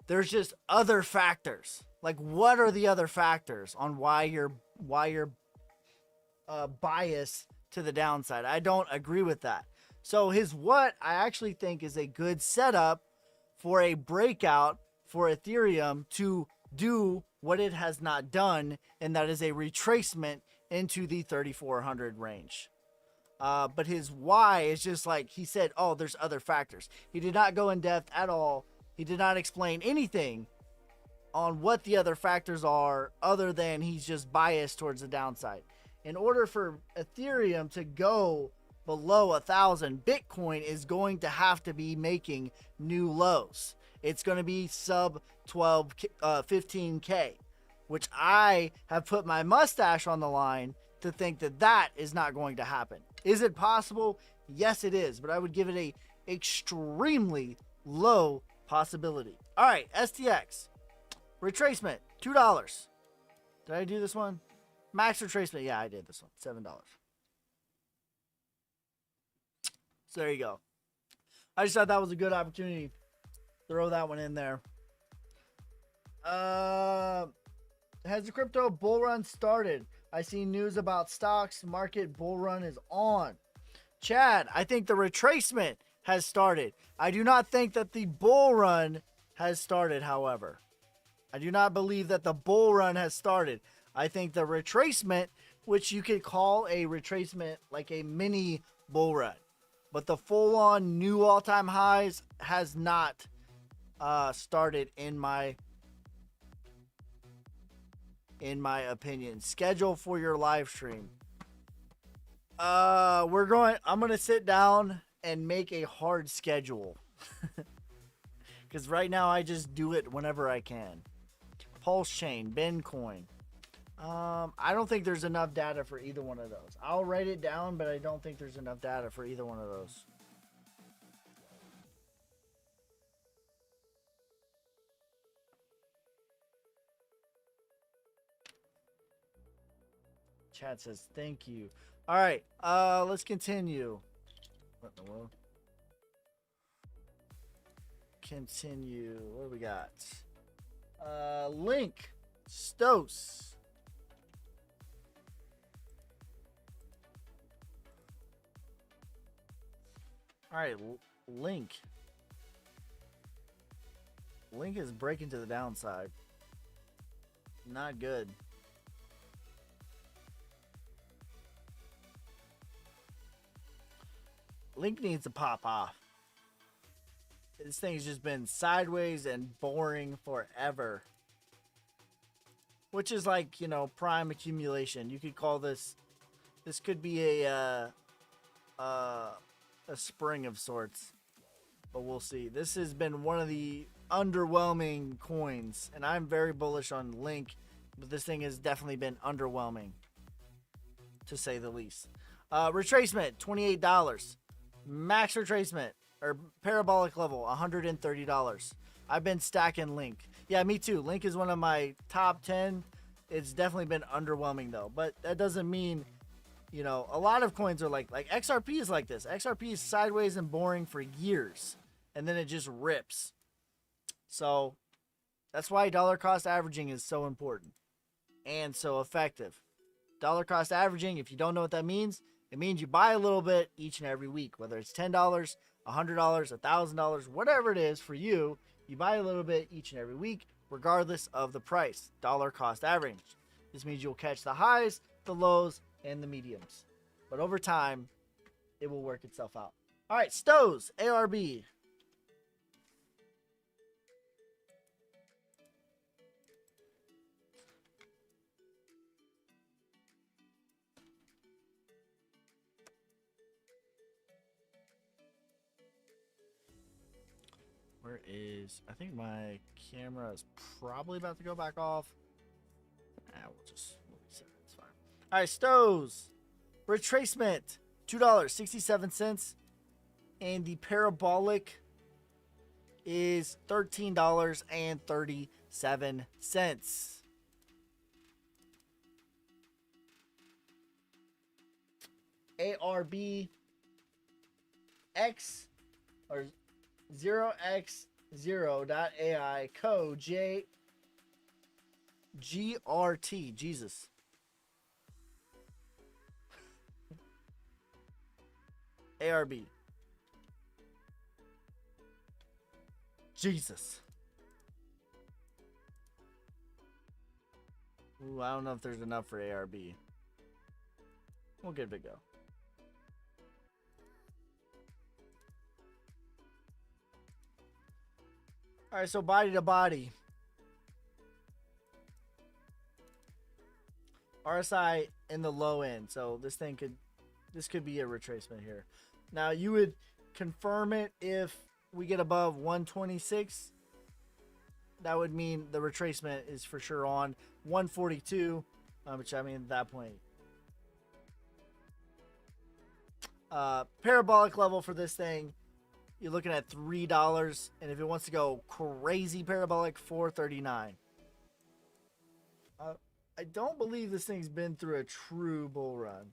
there's just other factors. Like, what are the other factors on why you're biased to the downside? I don't agree with that. So his what I actually think is a good setup for a breakout for Ethereum to do what it has not done, and that is a retracement into the 3,400 range. But his why is just like he said, oh, there's other factors. He did not go in depth at all. He did not explain anything on what the other factors are, other than he's just biased towards the downside. In order for Ethereum to go below 1,000, Bitcoin is going to have to be making new lows. It's going to be sub 15K, which I have put my mustache on the line to think that that is not going to happen. Is it possible? Yes, it is, but I would give it a extremely low possibility. All right, STX retracement, $2. Did I do this one? Max retracement, yeah, I did this one, $7. So there you go. I just thought that was a good opportunity. Throw that one in there. Has the crypto bull run started? I see news about stocks. Market bull run is on. Chad, I think the retracement has started. I do not think that the bull run has started, however. I do not believe that the bull run has started. I think the retracement, which you could call a retracement like a mini bull run, but the full-on new all-time highs has not started in my opinion. Schedule for your live stream. I'm gonna sit down and make a hard schedule. Because right now I just do it whenever I can. Pulse chain, bin coin. I don't think there's enough data for either one of those. I'll write it down, but I don't think there's enough data for either one of those. Chat says thank you. All right, let's continue. What in the world? Continue. What do we got? Link. Stos. All right, Link. Link is breaking to the downside. Not good. Link needs to pop off. This thing's just been sideways and boring forever. Which is like, you know, prime accumulation. You could call this could be a spring of sorts. But we'll see. This has been one of the underwhelming coins, and I'm very bullish on Link, but this thing has definitely been underwhelming, to say the least. Retracement, $28. Max retracement, or parabolic level, $130. I've been stacking Link. Yeah, me too. Link is one of my top 10. It's definitely been underwhelming, though. But that doesn't mean, you know, a lot of coins are like XRP is like this. XRP is sideways and boring for years, and then it just rips. So that's why dollar cost averaging is so important and so effective. Dollar cost averaging, if you don't know what that means, it means you buy a little bit each and every week, whether it's $10, $100, $1,000, whatever it is for you. You buy a little bit each and every week, regardless of the price. Dollar cost average. This means you'll catch the highs, the lows, and the mediums. But over time, it will work itself out. All right, Stows, ARB. Where is... I think my camera is probably about to go back off. We'll reset it. It's fine. All right, Stows. Retracement, $2.67. And the parabolic is $13.37. ARB X or 0x0.ai code GRT. Jesus. ARB. Jesus. Ooh, I don't know if there's enough for ARB. We'll give it a go. All right, so body to body. RSI in the low end. So this could be a retracement here. Now you would confirm it if we get above 126. That would mean the retracement is for sure on 142, which I mean at that point. Parabolic level for this thing, you're looking at $3, and if it wants to go crazy parabolic, $4.39. I don't believe this thing's been through a true bull run.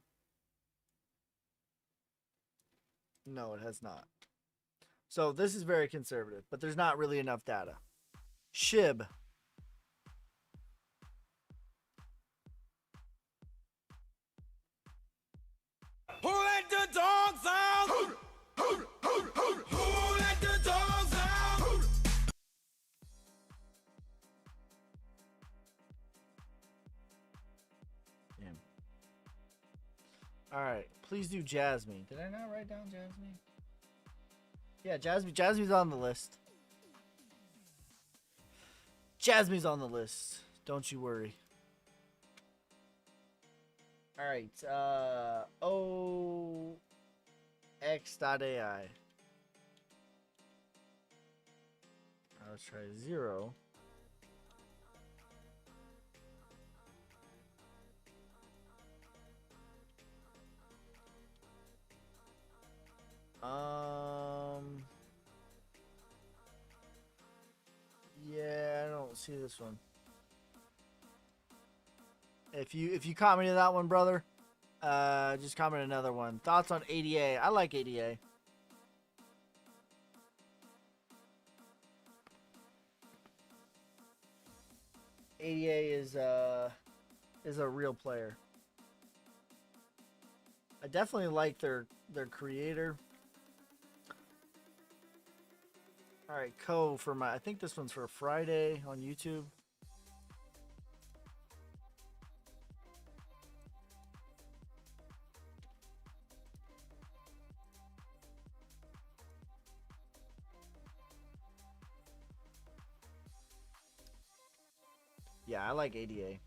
No, it has not. So this is very conservative, but there's not really enough data. SHIB. Who let the dogs out? Who let the dogs out? Damn. All right, please do Jasmine. Did I not write down Jasmine? Yeah, Jasmine's on the list. Jasmine's on the list. Don't you worry. All right. OX.ai. Let's try 0. Yeah, I don't see this one. If you commented that one, brother, just comment another one. Thoughts on ADA? I like ADA. ADA is a real player. I definitely like their creator. All right, for my. I think this one's for Friday on YouTube. Yeah, I like ADA.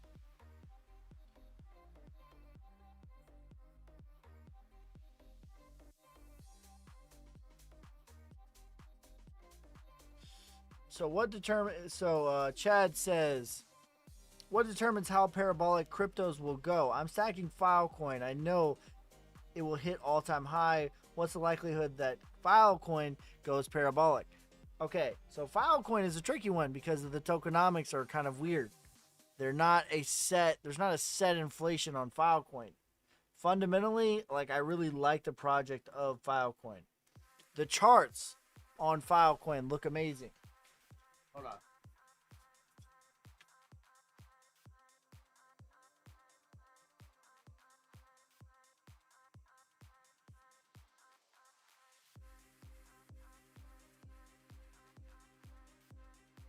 Chad says, what determines how parabolic cryptos will go? I'm stacking Filecoin. I know it will hit all-time high. What's the likelihood that Filecoin goes parabolic? Okay, so Filecoin is a tricky one because of the tokenomics are kind of weird. There's not a set inflation on Filecoin. Fundamentally, like, I really like the project of Filecoin. The charts on Filecoin look amazing. Hold on.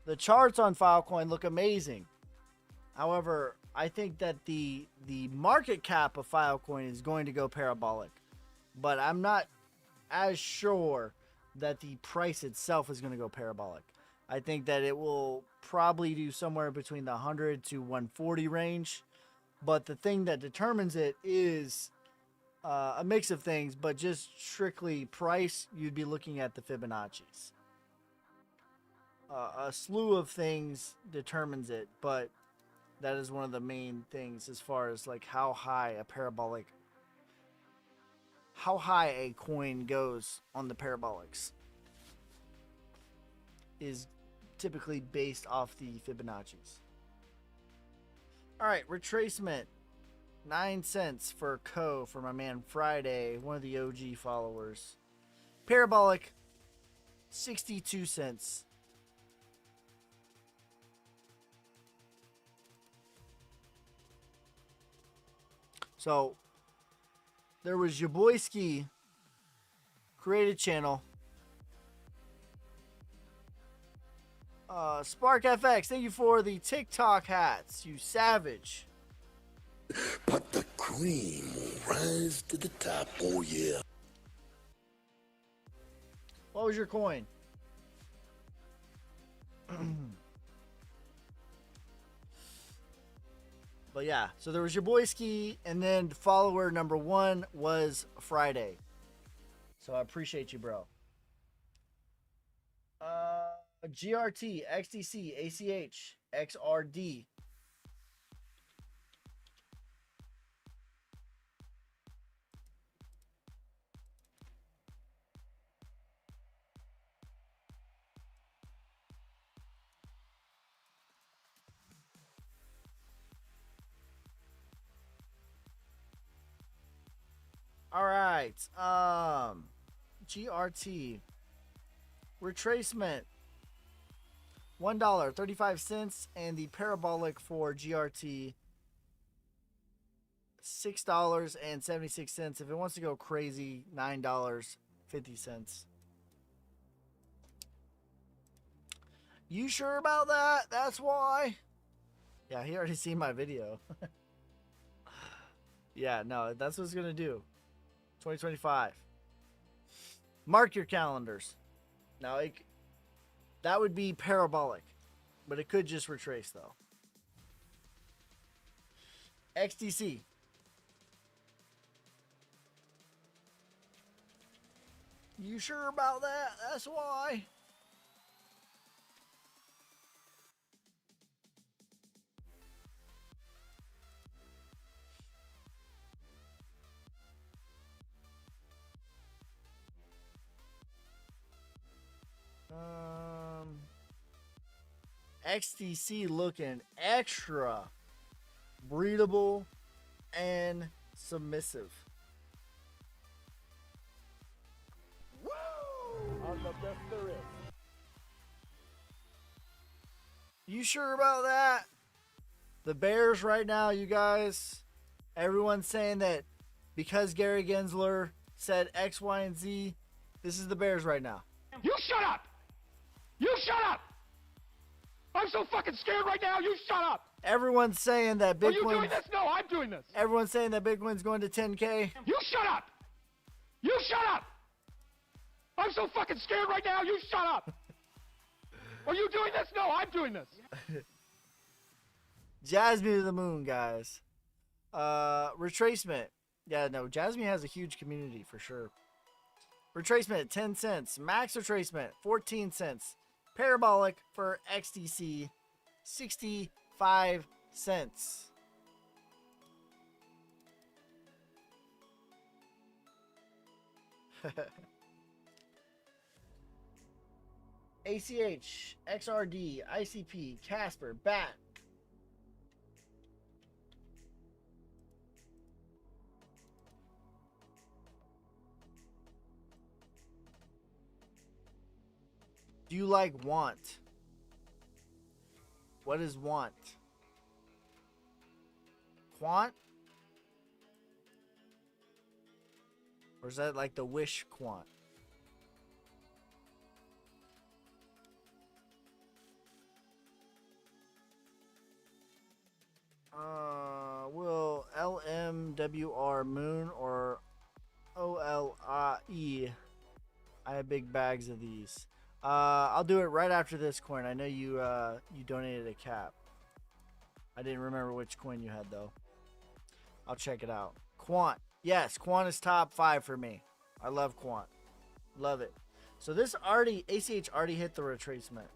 The charts on Filecoin look amazing. However, I think that the market cap of Filecoin is going to go parabolic. But I'm not as sure that the price itself is going to go parabolic. I think that it will probably do somewhere between the 100 to 140 range. But the thing that determines it is a mix of things, but just strictly price, you'd be looking at the Fibonacci's. A slew of things determines it, but that is one of the main things as far as like how high a coin goes on the parabolics is typically based off the Fibonacci's. All right, retracement, 9 cents for for my man Friday, one of the OG followers. Parabolic, 62 cents. So there was Jaboyski created channel. Spark FX, thank you for the TikTok hats, you savage. But the cream will rise to the top. Oh, yeah. What was your coin? But yeah, so there was your boy Ski, and then follower number 1 was Friday. So I appreciate you, bro. GRT, XDC, ACH, XRD. All right. GRT retracement $1.35, and the parabolic for GRT $6.76. If it wants to go crazy, $9.50. You sure about that? That's why. Yeah, he already seen my video. Yeah, no, that's what it's gonna do. 2025. Mark your calendars. Now, that would be parabolic, but it could just retrace, though. XDC. You sure about that? That's why. XTC looking extra breedable and submissive. I'm the best there is. You sure about that? The Bears right now, you guys, everyone's saying that because Gary Gensler said X, Y, and Z, this is the Bears right now. You shut up! You shut up! I'm so fucking scared right now. You shut up! Everyone's saying that Are you doing Bitcoin. this? No, I'm doing this. Everyone's saying that Bitcoin's going to 10K. You shut up! You shut up! I'm so fucking scared right now. You shut up! Are you doing this? No, I'm doing this. Jasmine to the moon, guys. Retracement. Yeah, no, Jasmine has a huge community for sure. Retracement, 10 cents. Max retracement, 14 cents. Parabolic for XTC, 65 cents. ACH, XRD, ICP, Casper, BAT. Do you like want? What is want? Quant? Or is that like the wish quant? Will LMWR moon or OLE? I have big bags of these. I'll do it right after this coin. I know you you donated a cap. I didn't remember which coin you had though. I'll check it out. Quant. Yes, Quant is top 5 for me. I love Quant. Love it. So this already, ACH already hit the retracement.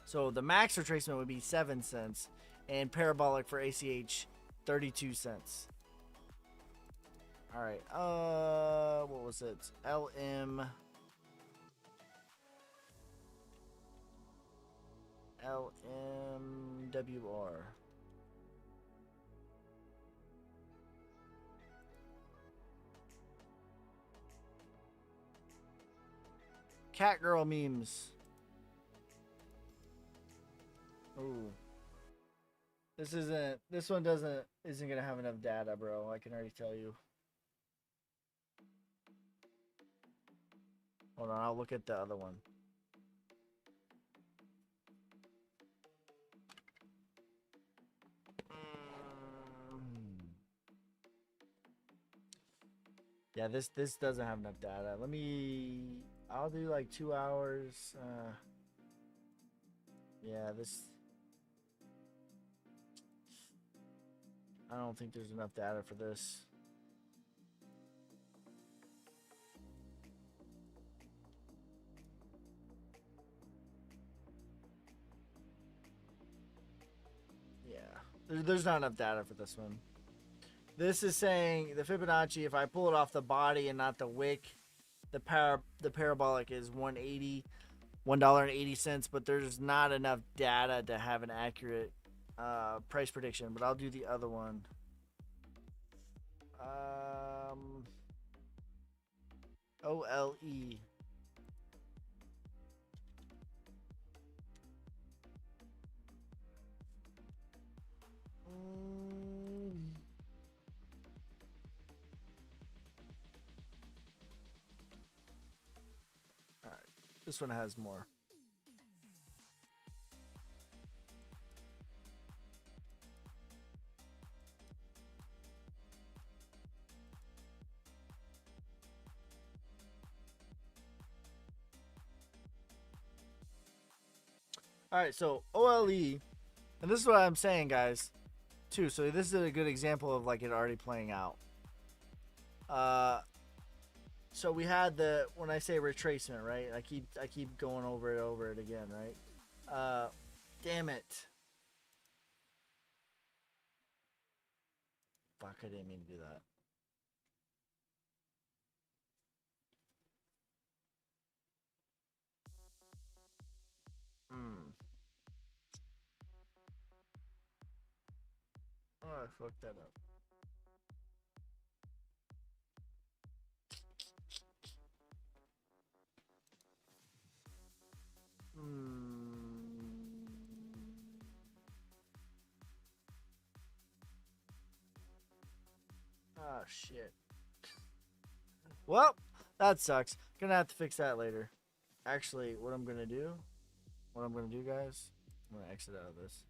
So the max retracement would be 7 cents. And parabolic for ACH, 32 cents. Alright, what was it? LMWR. Cat girl memes. Ooh. This one isn't gonna have enough data, bro. I can already tell you. Hold on, I'll look at the other one. Yeah, this doesn't have enough data. I'll do like 2 hours. Yeah, I don't think there's enough data for this. Yeah, there's not enough data for this one. This is saying the Fibonacci, if I pull it off the body and not the wick, the parabolic is $1.80, but there's not enough data to have an accurate price prediction. But I'll do the other one. OLE. Alright, this one has more. Alright, so OLE, and this is what I'm saying, guys, too. So this is a good example of like it already playing out. So we had the, when I say retracement, right? I keep going over it again, right? Damn it. Fuck, I didn't mean to do that. Oh, I fucked that up. Oh, shit. Well, that sucks. Gonna have to fix that later. Actually, what I'm gonna do, guys, I'm gonna exit out of this.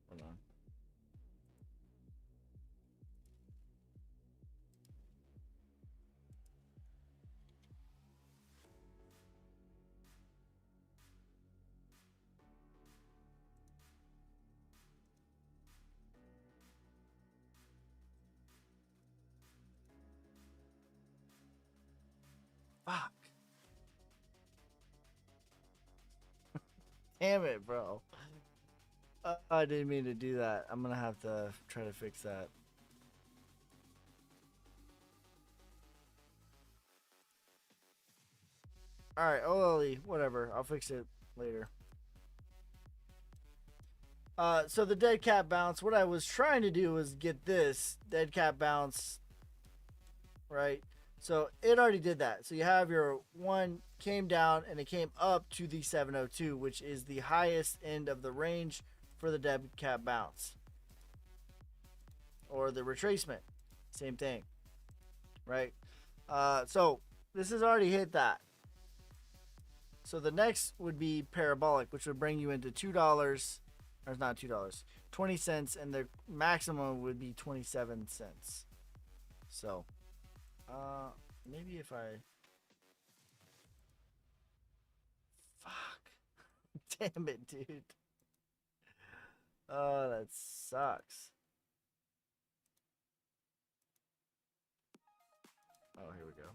Hold on. Fuck. Damn it, bro. I didn't mean to do that. I'm gonna have to try to fix that. Alright, OLE, whatever. I'll fix it later. So the dead cat bounce, what I was trying to do was get this dead cat bounce, right? So it already did that. So you have your one came down and it came up to the 702, which is the highest end of the range for the dead cat bounce. Or the retracement. Same thing. Right? So this has already hit that. So the next would be parabolic, which would bring you into $2, or not $2, 20 cents, and the maximum would be 27 cents. So, maybe if I, fuck, damn it, dude. Oh, that sucks. Oh, here we go.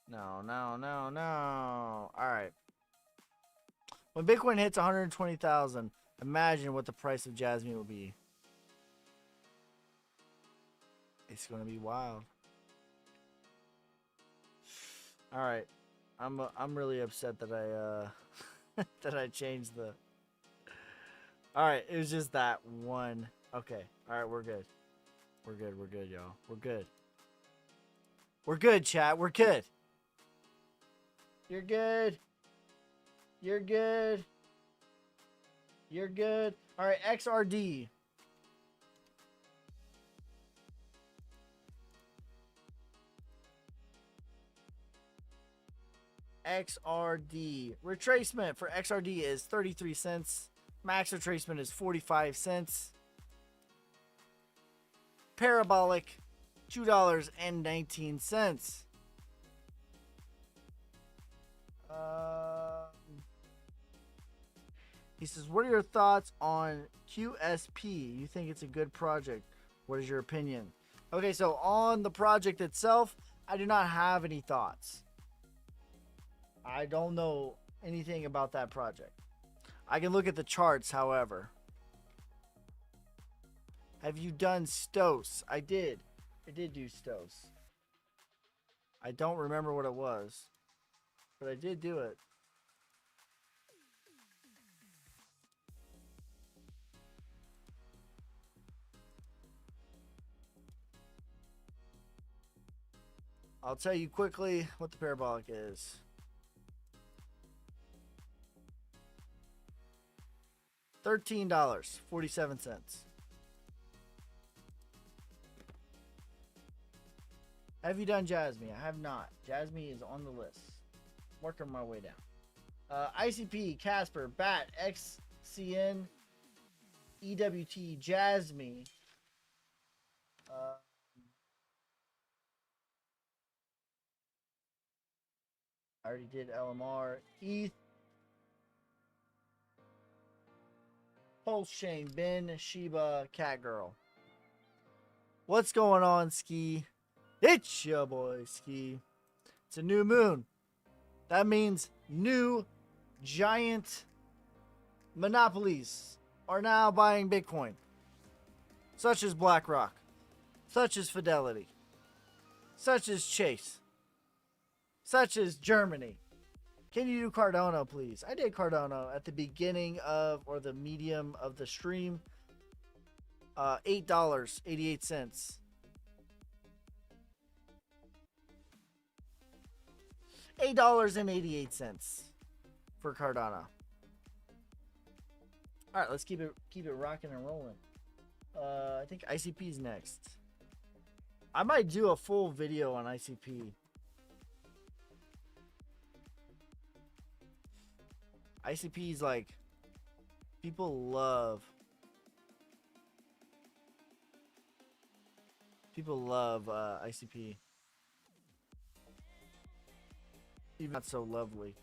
No. Alright. When Bitcoin hits 120,000, imagine what the price of Jasmine will be. It's gonna be wild. Alright. I'm really upset that I that I changed the. Alright, it was just that one. Okay. Alright, we're good. We're good, y'all. We're good. We're good, chat. We're good. You're good. You're good. You're good. All right, XRD. XRD. Retracement for XRD is 33 cents. Max retracement is 45 cents. Parabolic, $2.19. He says, what are your thoughts on QSP? You think it's a good project? What is your opinion? Okay, so on the project itself, I do not have any thoughts. I don't know anything about that project. I can look at the charts, however. Have you done Stos? I did. I did do Stos. I don't remember what it was, but I did do it. I'll tell you quickly what the parabolic is. $13.47. Have you done Jasmine? I have not. Jasmine is on the list. Working my way down. ICP, Casper, BAT, XCN, EWT, Jasmine. I already did LMR. ETH. Pulse Chain, Ben, Sheba, Cat Girl. What's going on, Ski? It's your boy, Ski. It's a new moon. That means new giant monopolies are now buying Bitcoin. Such as BlackRock. Such as Fidelity. Such as Chase. Such as Germany. Can you do Cardano, please? I did Cardano at the beginning of, or the medium of the stream. $8.88. $8.88 for Cardano. All right, let's keep it rocking and rolling. I think ICP is next. I might do a full video on ICP. ICP is like, people love ICP. Even not so lovely.